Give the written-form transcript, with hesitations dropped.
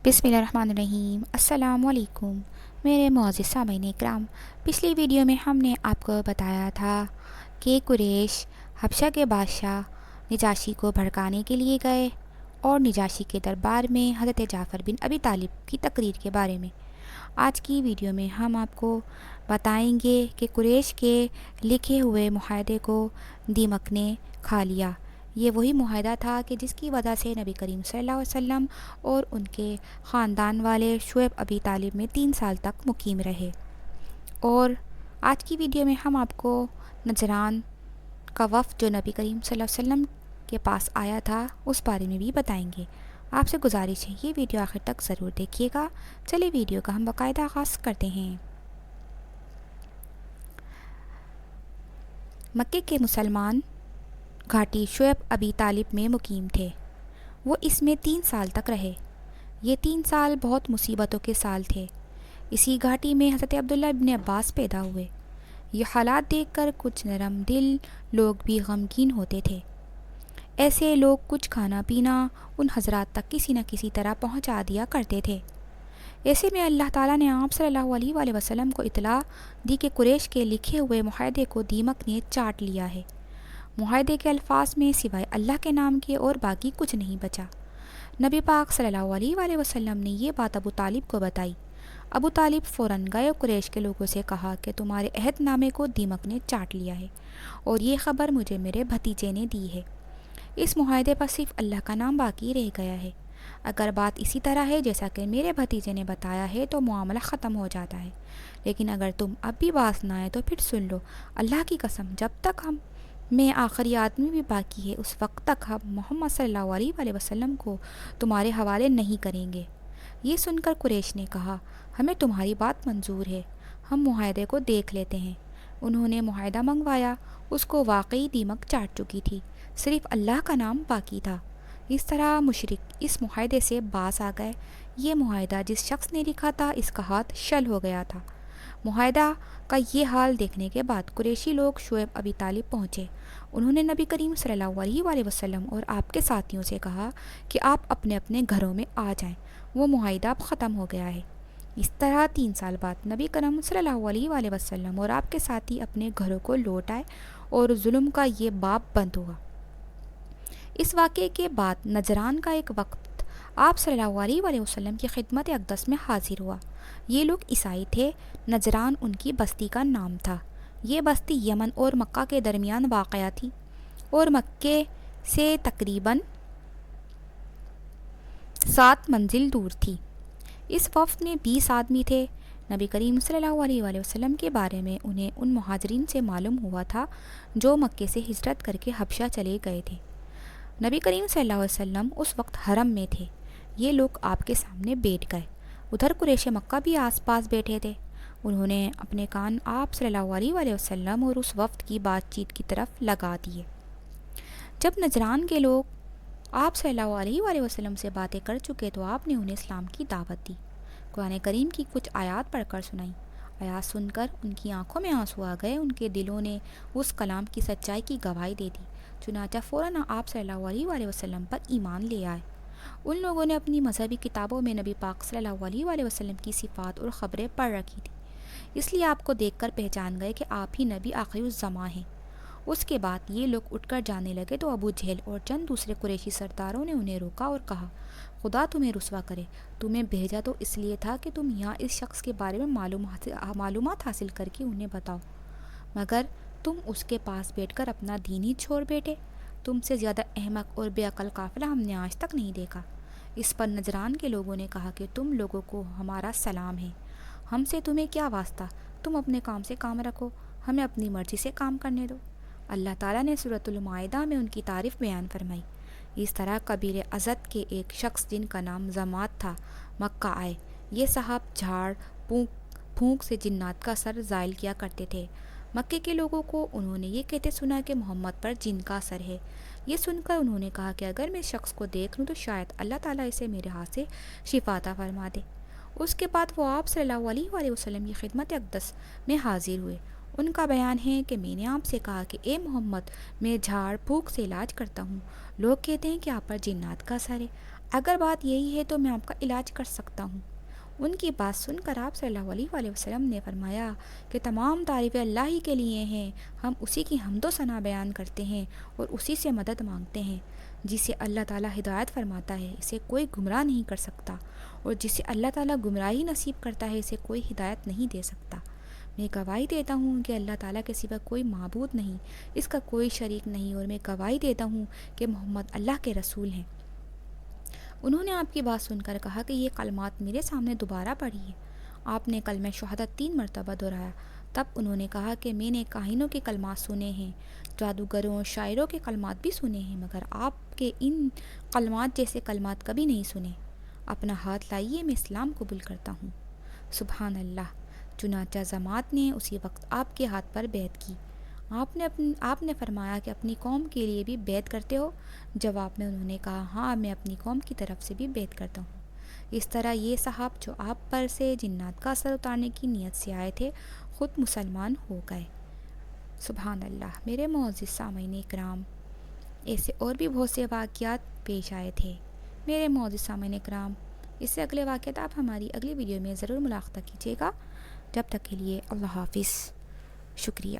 بسم اللہ الرحمن الرحیم۔ السلام علیکم میرے معزز سامعین اکرام، پچھلی ویڈیو میں ہم نے آپ کو بتایا تھا کہ قریش حبشہ کے بادشاہ نجاشی کو بھڑکانے کے لیے گئے اور نجاشی کے دربار میں حضرت جعفر بن ابی طالب کی تقریر کے بارے میں۔ آج کی ویڈیو میں ہم آپ کو بتائیں گے کہ قریش کے لکھے ہوئے معاہدے کو دیمک نے کھا لیا۔ یہ وہی معاہدہ تھا کہ جس کی وجہ سے نبی کریم صلی اللہ علیہ وسلم اور ان کے خاندان والے شعیب ابی طالب میں 3 سال تک مقیم رہے۔ اور آج کی ویڈیو میں ہم آپ کو نجران کا وفد جو نبی کریم صلی اللہ علیہ وسلم کے پاس آیا تھا اس بارے میں بھی بتائیں گے۔ آپ سے گزارش ہے یہ ویڈیو آخر تک ضرور دیکھیے گا۔ چلیے ویڈیو کا ہم باقاعدہ آغاز کرتے ہیں۔ مکے کے مسلمان گھاٹی شعیب ابی طالب میں مقیم تھے۔ وہ اس میں 3 سال تک رہے۔ یہ 3 سال بہت مصیبتوں کے سال تھے۔ اسی گھاٹی میں حضرت عبداللہ ابن عباس پیدا ہوئے۔ یہ حالات دیکھ کر کچھ نرم دل لوگ بھی غمگین ہوتے تھے۔ ایسے لوگ کچھ کھانا پینا ان حضرات تک کسی نہ کسی طرح پہنچا دیا کرتے تھے۔ ایسے میں اللہ تعالیٰ نے آپ صلی اللہ علیہ وآلہ وسلم کو اطلاع دی کہ قریش کے لکھے ہوئے معاہدے کو دیمک نے چاٹ لیا ہے۔ معاہدے کے الفاظ میں سوائے اللہ کے نام کے اور باقی کچھ نہیں بچا۔ نبی پاک صلی اللہ علیہ وآلہ وسلم نے یہ بات ابو طالب کو بتائی۔ ابو طالب فوراً گئے اور قریش کے لوگوں سے کہا کہ تمہارے عہد نامے کو دیمک نے چاٹ لیا ہے اور یہ خبر مجھے میرے بھتیجے نے دی ہے۔ اس معاہدے پر صرف اللہ کا نام باقی رہ گیا ہے۔ اگر بات اسی طرح ہے جیسا کہ میرے بھتیجے نے بتایا ہے تو معاملہ ختم ہو جاتا ہے، لیکن اگر تم اب بھی باز نہ آئے تو پھر سن لو، اللہ کی قسم جب تک ہم میں آخری آدمی بھی باقی ہے اس وقت تک ہم محمد صلی اللہ علیہ وآلہ وسلم کو تمہارے حوالے نہیں کریں گے۔ یہ سن کر قریش نے کہا ہمیں تمہاری بات منظور ہے، ہم معاہدے کو دیکھ لیتے ہیں۔ انہوں نے معاہدہ منگوایا، اس کو واقعی دیمک چاٹ چکی تھی، صرف اللہ کا نام باقی تھا۔ اس طرح مشرک اس معاہدے سے باز آ گئے۔ یہ معاہدہ جس شخص نے لکھا تھا اس کا ہاتھ شل ہو گیا تھا۔ معاہدہ کا یہ حال دیکھنے کے بعد قریشی لوگ شعیب ابی طالب پہنچے۔ انہوں نے نبی کریم صلی اللہ علیہ وآلہ وسلم اور آپ کے ساتھیوں سے کہا کہ آپ اپنے اپنے گھروں میں آ جائیں، وہ معاہدہ اب ختم ہو گیا ہے۔ اس طرح 3 سال بعد نبی کریم صلی اللہ علیہ وآلہ وسلم اور آپ کے ساتھی اپنے گھروں کو لوٹ آئے اور ظلم کا یہ باب بند ہوا۔ اس واقعے کے بعد نجران کا ایک وقت آپ صلی اللہ علیہ وآلہ وسلم کی خدمت اقدس میں حاضر ہوا۔ یہ لوگ عیسائی تھے۔ نجران ان کی بستی کا نام تھا۔ یہ بستی یمن اور مکہ کے درمیان واقع تھی اور مکے سے تقریباً 7 منزل دور تھی۔ اس وفد میں 20 آدمی تھے۔ نبی کریم صلی اللہ علیہ وآلہ وسلم کے بارے میں انہیں ان مہاجرین سے معلوم ہوا تھا جو مکے سے ہجرت کر کے حبشہ چلے گئے تھے۔ نبی کریم صلی اللہ علیہ وسلم اس وقت حرم میں تھے۔ یہ لوگ آپ کے سامنے بیٹھ گئے۔ ادھر قریش مکہ بھی آس پاس بیٹھے تھے۔ انہوں نے اپنے کان آپ صلی اللہ علیہ وآلہ وسلم اور اس وفد کی بات چیت کی طرف لگا دیے۔ جب نجران کے لوگ آپ صلی اللہ علیہ وآلہ وسلم سے باتیں کر چکے تو آپ نے انہیں اسلام کی دعوت دی، قرآن کریم کی کچھ آیات پڑھ کر سنائی۔ آیات سن کر ان کی آنکھوں میں آنسو آ گئے، ان کے دلوں نے اس کلام کی سچائی کی گواہی دے دی۔ چنانچہ فوراً آپ صلی اللہ علیہ وآلہ وسلم پر ایمان لے آئے۔ ان لوگوں نے اپنی مذہبی کتابوں میں نبی پاک صلی اللہ علیہ وآلہ وسلم کی صفات اور خبریں پڑھ رکھی تھیں، اس لیے آپ کو دیکھ کر پہچان گئے کہ آپ ہی نبی آخری الزماں ہیں۔ اس کے بعد یہ لوگ اٹھ کر جانے لگے تو ابو جہل اور چند دوسرے قریشی سرداروں نے انہیں روکا اور کہا خدا تمہیں رسوا کرے، تمہیں بھیجا تو اس لیے تھا کہ تم یہاں اس شخص کے بارے میں معلومات حاصل کر کے انہیں بتاؤ، مگر تم اس کے پاس بیٹھ کر اپنا دین ہی چھوڑ بیٹھے۔ تم سے زیادہ احمق اور بے عقل قافلہ ہم نے آج تک نہیں دیکھا۔ اس پر نجران کے لوگوں نے کہا کہ تم لوگوں کو ہمارا سلام ہے، ہم سے تمہیں کیا واسطہ، تم اپنے کام سے کام رکھو، ہمیں اپنی مرضی سے کام کرنے دو۔ اللہ تعالیٰ نے سورۃ المائدہ میں ان کی تعریف بیان فرمائی۔ اس طرح قبیلہ ازد کے ایک شخص جن کا نام زمات تھا مکہ آئے۔ یہ صاحب جھاڑ پھونک سے جنات کا اثر زائل کیا کرتے تھے۔ مکے کے لوگوں کو انہوں نے یہ کہتے سنا کہ محمد پر جن کا اثر ہے۔ یہ سن کر انہوں نے کہا کہ اگر میں اس شخص کو دیکھ لوں تو شاید اللہ تعالیٰ اسے میرے ہاتھ سے شفا عطا فرما دے۔ اس کے بعد وہ آپ صلی اللہ علیہ وآلہ وسلم کی خدمت اقدس میں حاضر ہوئے۔ ان کا بیان ہے کہ میں نے آپ سے کہا کہ اے محمد میں جھاڑ پھونک سے علاج کرتا ہوں، لوگ کہتے ہیں کہ آپ پر جنات کا اثر ہے، اگر بات یہی ہے تو میں آپ کا علاج کر سکتا ہوں۔ ان کی بات سن کر آپ صلی اللہ علیہ وسلم نے فرمایا کہ تمام تعریفیں اللہ ہی کے لیے ہیں، ہم اسی کی حمد و ثنا بیان کرتے ہیں اور اسی سے مدد مانگتے ہیں۔ جسے اللہ تعالیٰ ہدایت فرماتا ہے اسے کوئی گمراہ نہیں کر سکتا، اور جسے اللہ تعالیٰ گمراہی نصیب کرتا ہے اسے کوئی ہدایت نہیں دے سکتا۔ میں گواہی دیتا ہوں کہ اللہ تعالیٰ کے سوا کوئی معبود نہیں، اس کا کوئی شریک نہیں، اور میں گواہی دیتا ہوں کہ محمد اللہ کے رسول ہیں۔ انہوں نے آپ کی بات سن کر کہا کہ یہ کلمات میرے سامنے دوبارہ پڑھی ہے۔ آپ نے کلمہ شہادت 3 مرتبہ دہرایا۔ تب انہوں نے کہا کہ میں نے کاہنوں کے کلمات سنے ہیں، جادوگروں شاعروں کے کلمات بھی سنے ہیں، مگر آپ کے ان کلمات جیسے کلمات کبھی نہیں سنے۔ اپنا ہاتھ لائیے، میں اسلام قبول کرتا ہوں۔ سبحان اللہ۔ چنانچہ جماعت نے اسی وقت آپ کے ہاتھ پر بیعت کی۔ آپ نے فرمایا کہ اپنی قوم کے لیے بھی بیعت کرتے ہو؟ جواب میں انہوں نے کہا ہاں، میں اپنی قوم کی طرف سے بھی بیعت کرتا ہوں۔ اس طرح یہ صحاب جو آپ پر سے جنات کا اثر اتارنے کی نیت سے آئے تھے خود مسلمان ہو گئے۔ سبحان اللہ۔ میرے معزز سامعین اکرام، ایسے اور بھی بہت سے واقعات پیش آئے تھے۔ میرے معزز سامعین اکرام، اس سے اگلے واقعات آپ ہماری اگلی ویڈیو میں ضرور ملاحظہ کیجیے گا۔ جب تک کے لیے اللہ حافظ۔ شکریہ۔